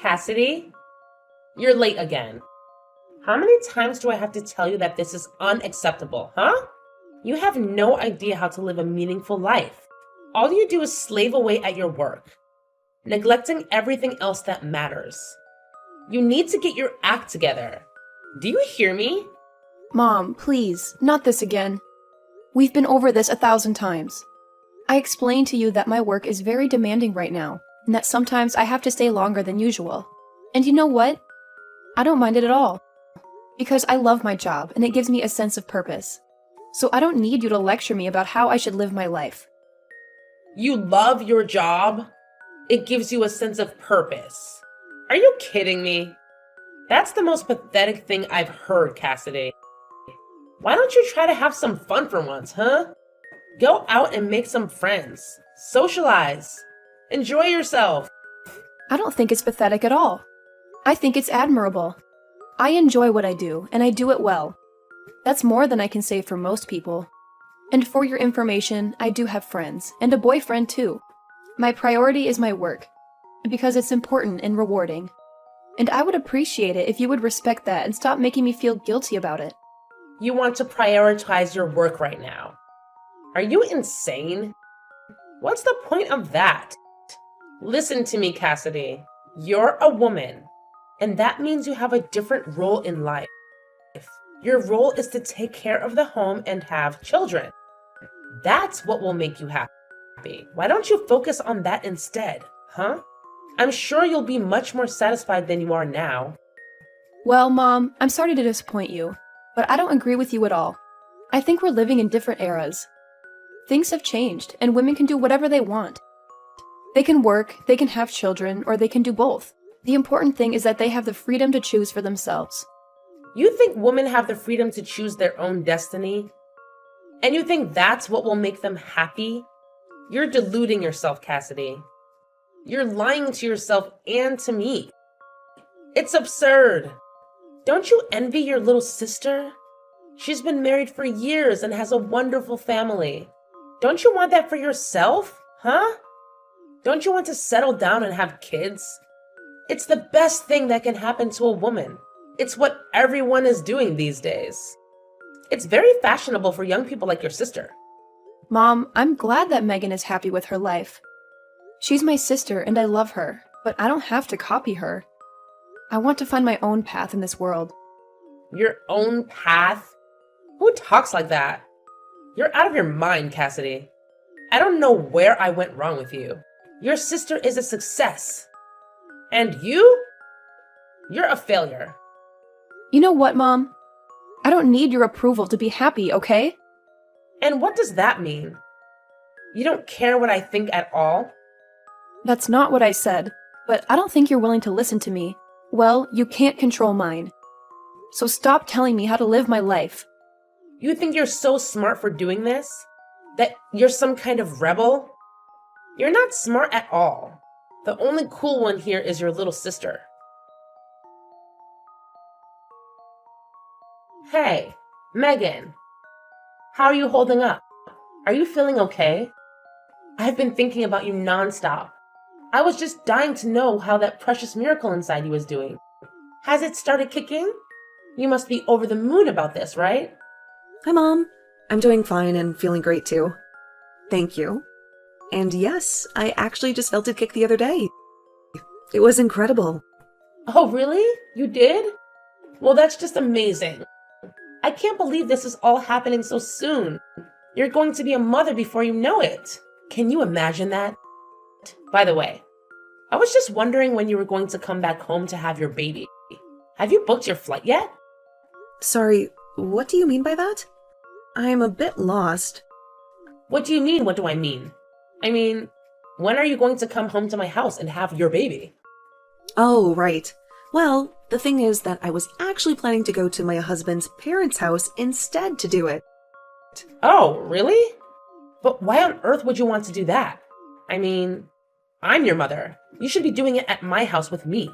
Cassidy, you're late again. How many times do I have to tell you that this is unacceptable, huh? You have no idea how to live a meaningful life. All you do is slave away at your work, neglecting everything else that matters. You need to get your act together. Do you hear me? Mom, please, not this again. We've been over this 1,000 times. I explained to you that my work is very demanding right now, and that sometimes I have to stay longer than usual. And you know what? I don't mind it at all. Because I love my job, and it gives me a sense of purpose. So I don't need you to lecture me about how I should live my life. You love your job? It gives you a sense of purpose. Are you kidding me? That's the most pathetic thing I've heard, Cassidy. Why don't you try to have some fun for once, huh? Go out and make some friends. Socialize. Enjoy yourself. I don't think it's pathetic at all. I think it's admirable. I enjoy what I do, and I do it well. That's more than I can say for most people. And for your information, I do have friends, and a boyfriend too. My priority is my work, because it's important and rewarding. And I would appreciate it if you would respect that and stop making me feel guilty about it. You want to prioritize your work right now. Are you insane? What's the point of that? Listen to me, Cassidy. You're a woman, and that means you have a different role in life. Your role is to take care of the home and have children. That's what will make you happy. Why don't you focus on that instead, huh? I'm sure you'll be much more satisfied than you are now. Well, Mom, I'm sorry to disappoint you, but I don't agree with you at all. I think we're living in different eras. Things have changed, and women can do whatever they want. They can work, they can have children, or they can do both. The important thing is that they have the freedom to choose for themselves. You think women have the freedom to choose their own destiny? And you think that's what will make them happy? You're deluding yourself, Cassidy. You're lying to yourself and to me. It's absurd. Don't you envy your little sister? She's been married for years and has a wonderful family. Don't you want that for yourself, huh? Don't you want to settle down and have kids? It's the best thing that can happen to a woman. It's what everyone is doing these days. It's very fashionable for young people like your sister. Mom, I'm glad that Megan is happy with her life. She's my sister and I love her, but I don't have to copy her. I want to find my own path in this world. Your own path? Who talks like that? You're out of your mind, Cassidy. I don't know where I went wrong with you. Your sister is a success. And you? You're a failure. You know what, Mom? I don't need your approval to be happy, okay? And what does that mean? You don't care what I think at all? That's not what I said, but I don't think you're willing to listen to me. Well, you can't control mine. So stop telling me how to live my life. You think you're so smart for doing this? That you're some kind of rebel? You're not smart at all. The only cool one here is your little sister. Hey, Megan. How are you holding up? Are you feeling okay? I've been thinking about you nonstop. I was just dying to know how that precious miracle inside you is doing. Has it started kicking? You must be over the moon about this, right? Hi, Mom. I'm doing fine and feeling great too. Thank you. And yes, I actually just felt it kick the other day. It was incredible. Oh, really? You did? Well, that's just amazing. I can't believe this is all happening so soon. You're going to be a mother before you know it. Can you imagine that? By the way, I was just wondering when you were going to come back home to have your baby. Have you booked your flight yet? Sorry, what do you mean by that? I'm a bit lost. What do you mean, what do I mean? I mean, when are you going to come home to my house and have your baby? Oh, right. Well, the thing is that I was actually planning to go to my husband's parents' house instead to do it. Oh, really? But why on earth would you want to do that? I mean, I'm your mother. You should be doing it at my house with me.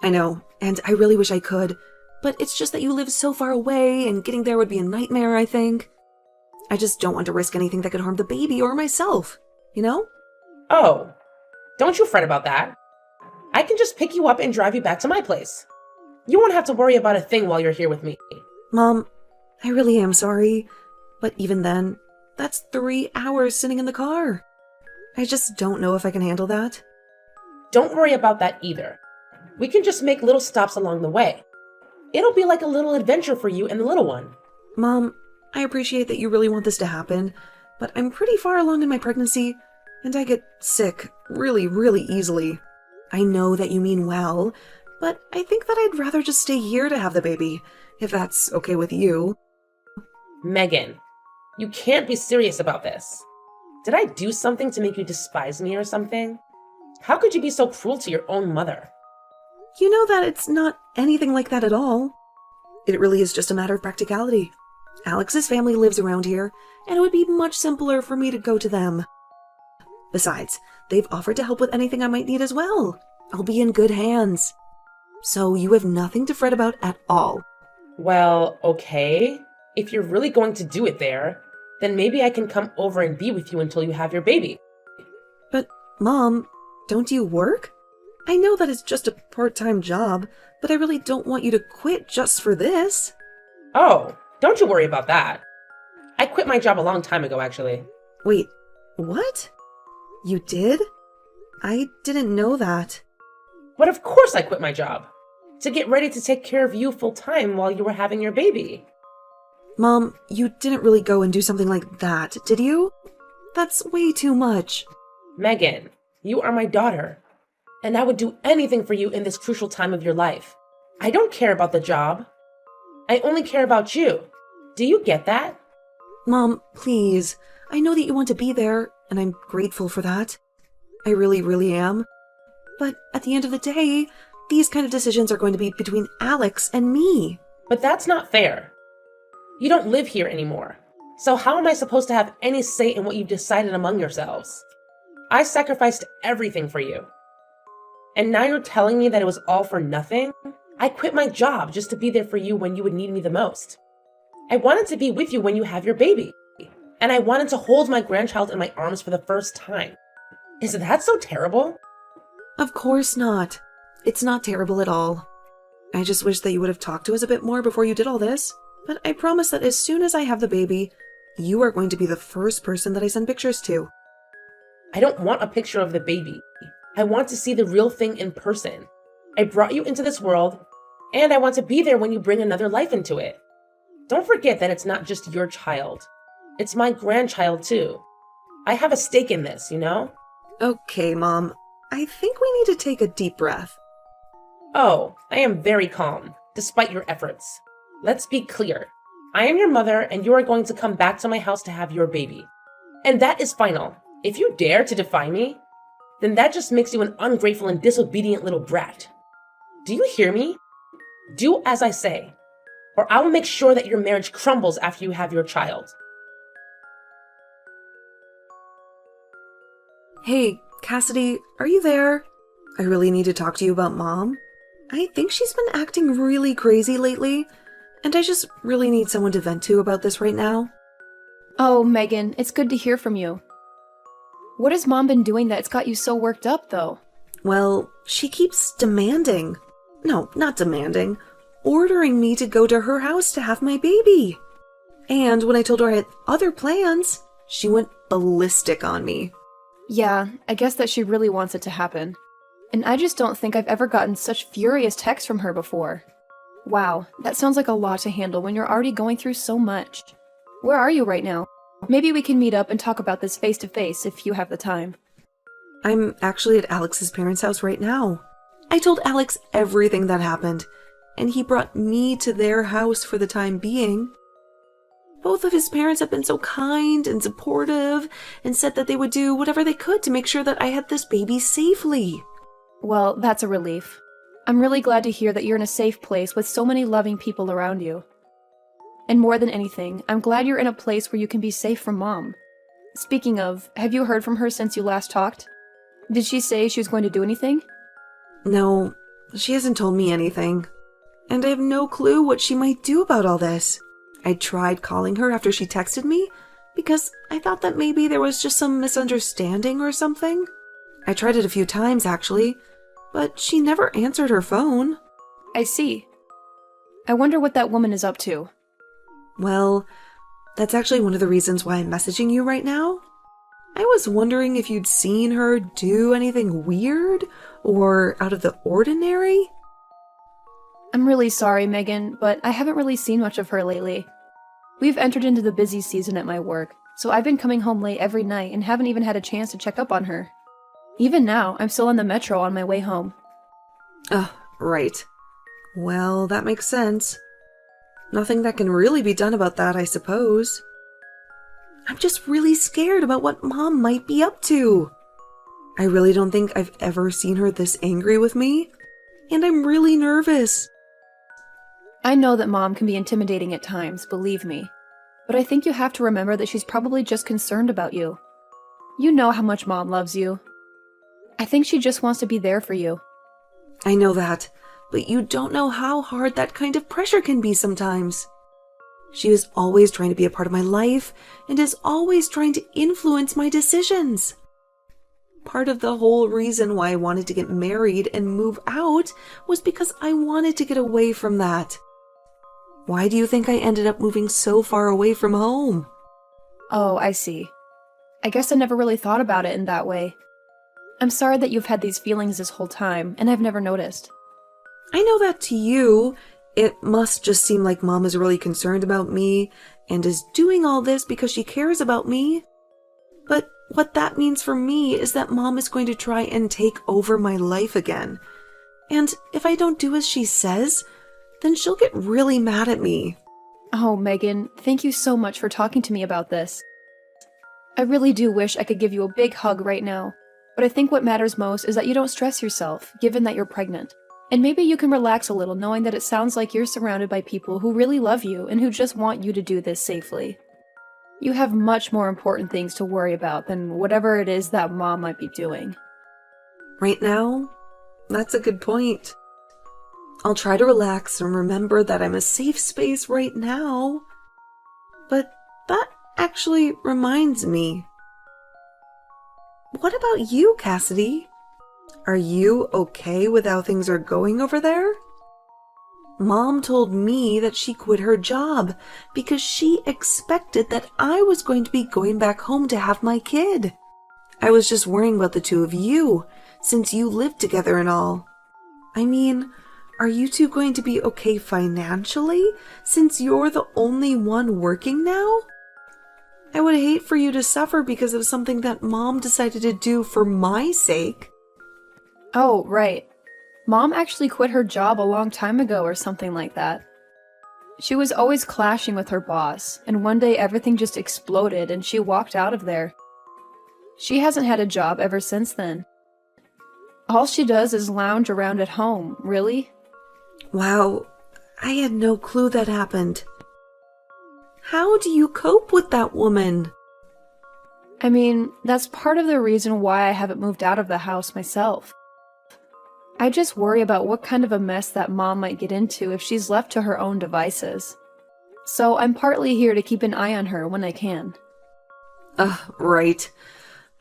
I know, and I really wish I could, but it's just that you live so far away and getting there would be a nightmare, I think. I just don't want to risk anything that could harm the baby or myself, you know? Oh, don't you fret about that. I can just pick you up and drive you back to my place. You won't have to worry about a thing while you're here with me. Mom, I really am sorry, but even then, that's 3 hours sitting in the car. I just don't know if I can handle that. Don't worry about that either. We can just make little stops along the way. It'll be like a little adventure for you and the little one. Mom, I appreciate that you really want this to happen, but I'm pretty far along in my pregnancy, and I get sick really, really easily. I know that you mean well, but I think that I'd rather just stay here to have the baby, if that's okay with you. Megan, you can't be serious about this. Did I do something to make you despise me or something? How could you be so cruel to your own mother? You know that it's not anything like that at all. It really is just a matter of practicality. Alex's family lives around here, and it would be much simpler for me to go to them. Besides, they've offered to help with anything I might need as well. I'll be in good hands. So you have nothing to fret about at all. Well, okay. If you're really going to do it there, then maybe I can come over and be with you until you have your baby. But, Mom, don't you work? I know that it's just a part-time job, but I really don't want you to quit just for this. Oh, don't you worry about that. I quit my job a long time ago, actually. Wait, what? You did? I didn't know that. But of course I quit my job. To get ready to take care of you full-time while you were having your baby. Mom, you didn't really go and do something like that, did you? That's way too much. Megan, you are my daughter, and I would do anything for you in this crucial time of your life. I don't care about the job. I only care about you. Do you get that? Mom, please. I know that you want to be there, and I'm grateful for that. I really, really am. But at the end of the day, these kind of decisions are going to be between Alex and me. But that's not fair. You don't live here anymore. So how am I supposed to have any say in what you've decided among yourselves? I sacrificed everything for you. And now you're telling me that it was all for nothing? I quit my job just to be there for you when you would need me the most. I wanted to be with you when you have your baby. And I wanted to hold my grandchild in my arms for the first time. Is that so terrible? Of course not. It's not terrible at all. I just wish that you would have talked to us a bit more before you did all this. But I promise that as soon as I have the baby, you are going to be the first person that I send pictures to. I don't want a picture of the baby. I want to see the real thing in person. I brought you into this world, and I want to be there when you bring another life into it. Don't forget that it's not just your child. It's my grandchild, too. I have a stake in this, you know? Okay, Mom. I think we need to take a deep breath. Oh, I am very calm, despite your efforts. Let's be clear. I am your mother, and you are going to come back to my house to have your baby. And that is final. If you dare to defy me, then that just makes you an ungrateful and disobedient little brat. Do you hear me? Do as I say, or I will make sure that your marriage crumbles after you have your child. Hey, Cassidy, are you there? I really need to talk to you about Mom. I think she's been acting really crazy lately, and I just really need someone to vent to about this right now. Oh, Megan, it's good to hear from you. What has Mom been doing that's got you so worked up, though? Well, she keeps demanding. No, not demanding. Ordering me to go to her house to have my baby. And when I told her I had other plans, she went ballistic on me. Yeah, I guess that she really wants it to happen. And I just don't think I've ever gotten such furious texts from her before. Wow, that sounds like a lot to handle when you're already going through so much. Where are you right now? Maybe we can meet up and talk about this face to face if you have the time. I'm actually at Alex's parents' house right now. I told Alex everything that happened, and he brought me to their house for the time being. Both of his parents have been so kind and supportive and said that they would do whatever they could to make sure that I had this baby safely. Well, that's a relief. I'm really glad to hear that you're in a safe place with so many loving people around you. And more than anything, I'm glad you're in a place where you can be safe from Mom. Speaking of, have you heard from her since you last talked? Did she say she was going to do anything? No, she hasn't told me anything. And I have no clue what she might do about all this. I tried calling her after she texted me because I thought that maybe there was just some misunderstanding or something. I tried it a few times, actually, but she never answered her phone. I see. I wonder what that woman is up to. Well, that's actually one of the reasons why I'm messaging you right now. I was wondering if you'd seen her do anything weird or out of the ordinary. I'm really sorry, Megan, but I haven't really seen much of her lately. We've entered into the busy season at my work, so I've been coming home late every night and haven't even had a chance to check up on her. Even now, I'm still on the metro on my way home. Right. Well, that makes sense. Nothing that can really be done about that, I suppose. I'm just really scared about what Mom might be up to. I really don't think I've ever seen her this angry with me, and I'm really nervous. I know that Mom can be intimidating at times, believe me. But I think you have to remember that she's probably just concerned about you. You know how much Mom loves you. I think she just wants to be there for you. I know that, but you don't know how hard that kind of pressure can be sometimes. She is always trying to be a part of my life and is always trying to influence my decisions. Part of the whole reason why I wanted to get married and move out was because I wanted to get away from that. Why do you think I ended up moving so far away from home? Oh, I see. I guess I never really thought about it in that way. I'm sorry that you've had these feelings this whole time, and I've never noticed. I know that to you, it must just seem like Mom is really concerned about me and is doing all this because she cares about me. But what that means for me is that Mom is going to try and take over my life again. And if I don't do as she says, then she'll get really mad at me. Oh, Megan, thank you so much for talking to me about this. I really do wish I could give you a big hug right now, but I think what matters most is that you don't stress yourself, given that you're pregnant. And maybe you can relax a little knowing that it sounds like you're surrounded by people who really love you and who just want you to do this safely. You have much more important things to worry about than whatever it is that Mom might be doing. Right now, that's a good point. I'll try to relax and remember that I'm a safe space right now. But that actually reminds me. What about you, Cassidy? Are you okay with how things are going over there? Mom told me that she quit her job because she expected that I was going to be going back home to have my kid. I was just worrying about the two of you, since you live together and all. I mean, are you two going to be okay financially, since you're the only one working now? I would hate for you to suffer because of something that Mom decided to do for my sake. Oh, right. Mom actually quit her job a long time ago or something like that. She was always clashing with her boss, and one day everything just exploded and she walked out of there. She hasn't had a job ever since then. All she does is lounge around at home, really? Wow, I had no clue that happened. How do you cope with that woman? I mean, that's part of the reason why I haven't moved out of the house myself. I just worry about what kind of a mess that Mom might get into if she's left to her own devices. So I'm partly here to keep an eye on her when I can. Right.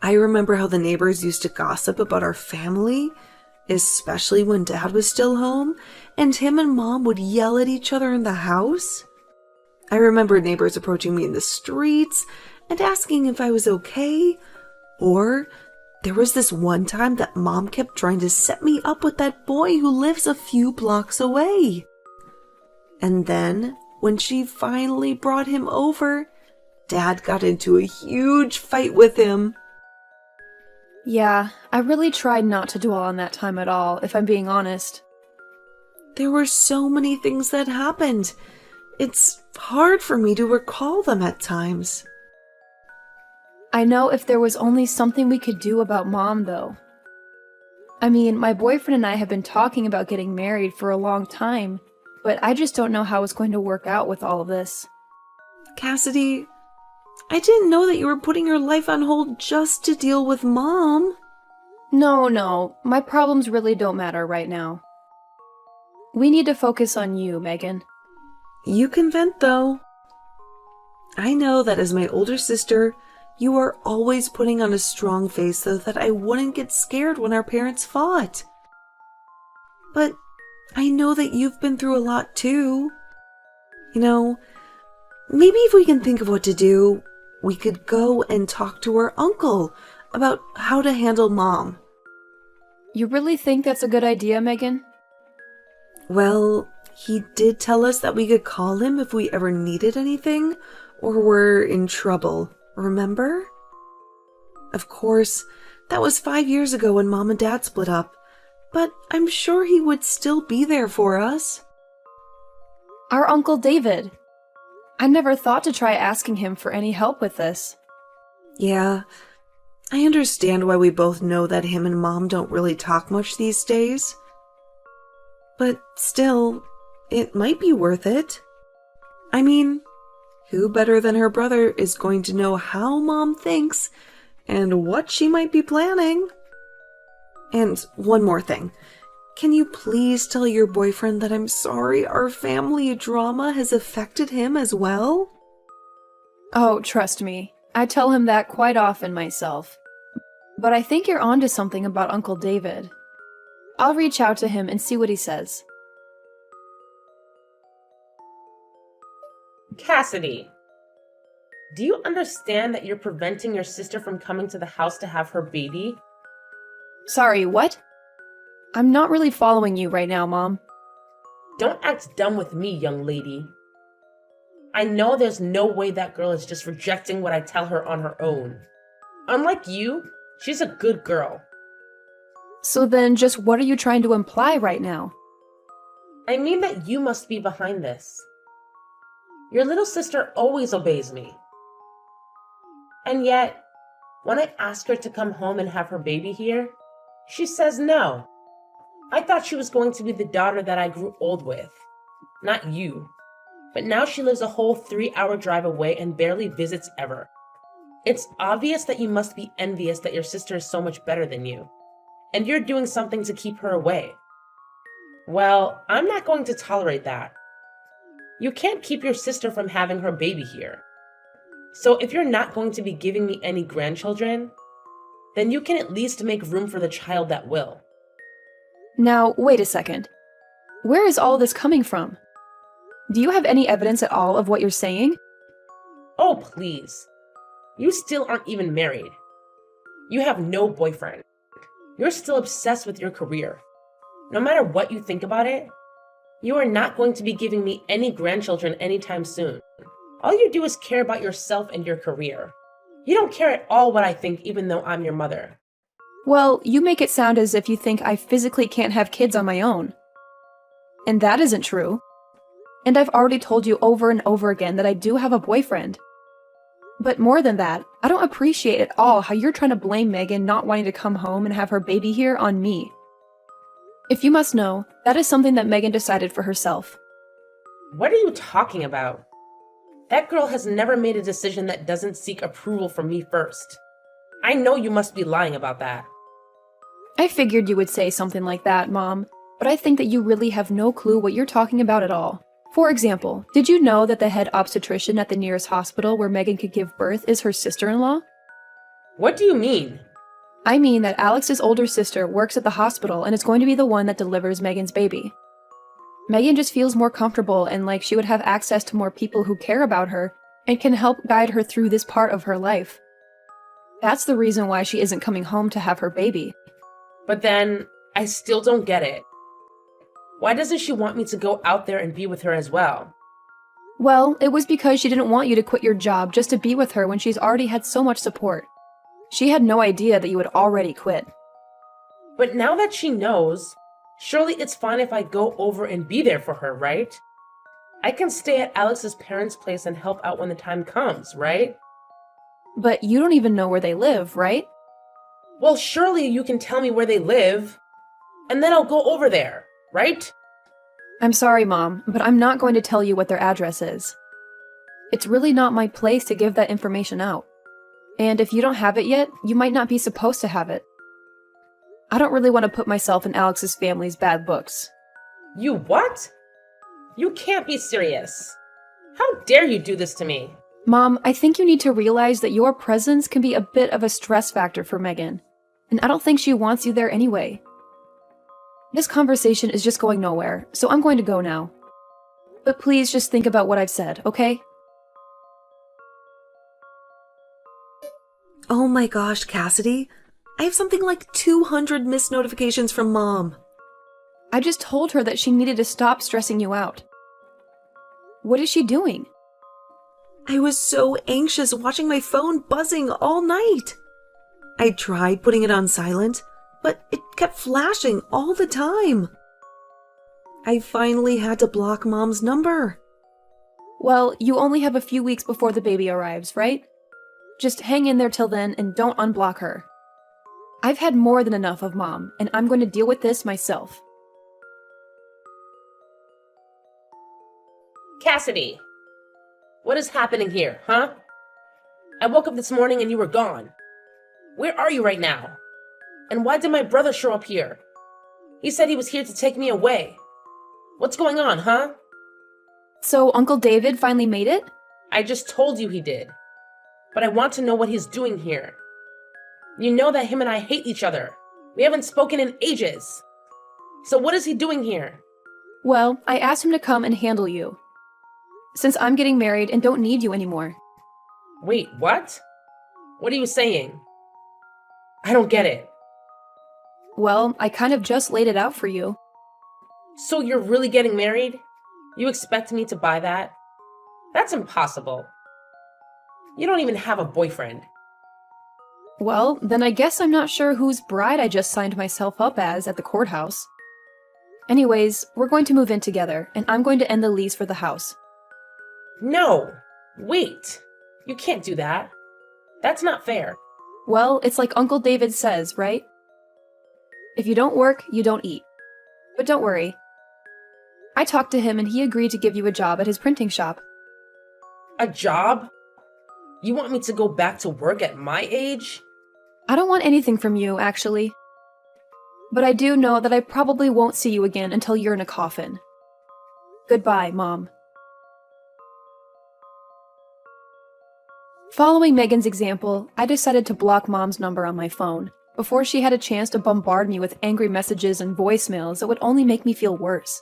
I remember how the neighbors used to gossip about our family, especially when Dad was still home, and him and Mom would yell at each other in the house. I remember neighbors approaching me in the streets and asking if I was okay, or there was this one time that Mom kept trying to set me up with that boy who lives a few blocks away. And then, when she finally brought him over, Dad got into a huge fight with him. Yeah, I really tried not to dwell on that time at all, if I'm being honest. There were so many things that happened. It's hard for me to recall them at times. I know if there was only something we could do about Mom, though. I mean, my boyfriend and I have been talking about getting married for a long time, but I just don't know how it's going to work out with all of this. Cassidy, I didn't know that you were putting your life on hold just to deal with Mom. No, my problems really don't matter right now. We need to focus on you, Megan. You can vent, though. I know that as my older sister, you are always putting on a strong face so that I wouldn't get scared when our parents fought. But I know that you've been through a lot too. Maybe if we can think of what to do, we could go and talk to her uncle about how to handle Mom. You really think that's a good idea, Megan? Well, he did tell us that we could call him if we ever needed anything or were in trouble, remember? Of course, that was 5 years ago when Mom and Dad split up, but I'm sure he would still be there for us. Our Uncle David. I never thought to try asking him for any help with this. Yeah, I understand why we both know that him and Mom don't really talk much these days. But still, it might be worth it. I mean, who better than her brother is going to know how Mom thinks and what she might be planning? And one more thing. Can you please tell your boyfriend that I'm sorry our family drama has affected him as well? Oh, trust me. I tell him that quite often myself. But I think you're onto something about Uncle David. I'll reach out to him and see what he says. Cassidy, do you understand that you're preventing your sister from coming to the house to have her baby? Sorry, what? I'm not really following you right now, Mom. Don't act dumb with me, young lady. I know there's no way that girl is just rejecting what I tell her on her own. Unlike you, she's a good girl. So then just what are you trying to imply right now? I mean that you must be behind this. Your little sister always obeys me. And yet, when I ask her to come home and have her baby here, she says no. I thought she was going to be the daughter that I grew old with, not you. But now she lives a whole 3-hour drive away and barely visits ever. It's obvious that you must be envious that your sister is so much better than you, and you're doing something to keep her away. Well, I'm not going to tolerate that. You can't keep your sister from having her baby here. So if you're not going to be giving me any grandchildren, then you can at least make room for the child that will. Now, wait a second. Where is all this coming from? Do you have any evidence at all of what you're saying? Oh, please. You still aren't even married. You have no boyfriend. You're still obsessed with your career. No matter what you think about it, you are not going to be giving me any grandchildren anytime soon. All you do is care about yourself and your career. You don't care at all what I think, even though I'm your mother. Well, you make it sound as if you think I physically can't have kids on my own. And that isn't true. And I've already told you over and over again that I do have a boyfriend. But more than that, I don't appreciate at all how you're trying to blame Megan not wanting to come home and have her baby here on me. If you must know, that is something that Megan decided for herself. What are you talking about? That girl has never made a decision that doesn't seek approval from me first. I know you must be lying about that. I figured you would say something like that, Mom, but I think that you really have no clue what you're talking about at all. For example, did you know that the head obstetrician at the nearest hospital where Megan could give birth is her sister-in-law? What do you mean? I mean that Alex's older sister works at the hospital and is going to be the one that delivers Megan's baby. Megan just feels more comfortable and like she would have access to more people who care about her and can help guide her through this part of her life. That's the reason why she isn't coming home to have her baby. But then, I still don't get it. Why doesn't she want me to go out there and be with her as well? Well, it was because she didn't want you to quit your job just to be with her when she's already had so much support. She had no idea that you had already quit. But now that she knows, surely it's fine if I go over and be there for her, right? I can stay at Alex's parents' place and help out when the time comes, right? But you don't even know where they live, right? Well, surely you can tell me where they live, and then I'll go over there, right? I'm sorry, Mom, but I'm not going to tell you what their address is. It's really not my place to give that information out. And if you don't have it yet, you might not be supposed to have it. I don't really want to put myself in Alex's family's bad books. You what? You can't be serious. How dare you do this to me? Mom, I think you need to realize that your presence can be a bit of a stress factor for Megan, and I don't think she wants you there anyway. This conversation is just going nowhere, so I'm going to go now. But please just think about what I've said, okay? Oh my gosh, Cassidy. I have something like 200 missed notifications from Mom. I just told her that she needed to stop stressing you out. What is she doing? I was so anxious watching my phone buzzing all night. I tried putting it on silent, but it kept flashing all the time. I finally had to block Mom's number. Well, you only have a few weeks before the baby arrives, right? Just hang in there till then and don't unblock her. I've had more than enough of Mom, and I'm going to deal with this myself. Cassidy, what is happening here, huh? I woke up this morning and you were gone. Where are you right now? And why did my brother show up here? He said he was here to take me away. What's going on, huh? So Uncle David finally made it? I just told you he did. But I want to know what he's doing here. You know that him and I hate each other. We haven't spoken in ages. So what is he doing here? Well, I asked him to come and handle you. Since I'm getting married and don't need you anymore. Wait, what? What are you saying? I don't get it. Well, I kind of just laid it out for you. So you're really getting married? You expect me to buy that? That's impossible. You don't even have a boyfriend. Well, then I guess I'm not sure whose bride I just signed myself up as at the courthouse. Anyways, we're going to move in together, and I'm going to end the lease for the house. No! Wait! You can't do that. That's not fair. Well, it's like Uncle David says, right? If you don't work, you don't eat. But don't worry. I talked to him and he agreed to give you a job at his printing shop. A job? You want me to go back to work at my age? I don't want anything from you, actually. But I do know that I probably won't see you again until you're in a coffin. Goodbye, Mom. Following Megan's example, I decided to block Mom's number on my phone before she had a chance to bombard me with angry messages and voicemails that would only make me feel worse.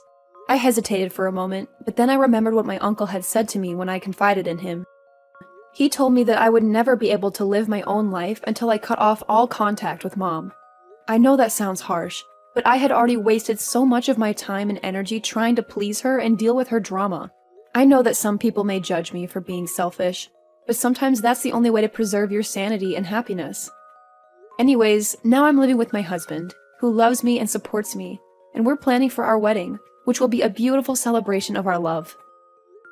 I hesitated for a moment, but then I remembered what my uncle had said to me when I confided in him. He told me that I would never be able to live my own life until I cut off all contact with Mom. I know that sounds harsh, but I had already wasted so much of my time and energy trying to please her and deal with her drama. I know that some people may judge me for being selfish, but sometimes that's the only way to preserve your sanity and happiness. Anyways, now I'm living with my husband, who loves me and supports me, and we're planning for our wedding, which will be a beautiful celebration of our love.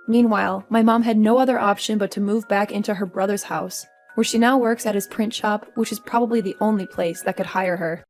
Meanwhile, my mom had no other option but to move back into her brother's house, where she now works at his print shop, which is probably the only place that could hire her.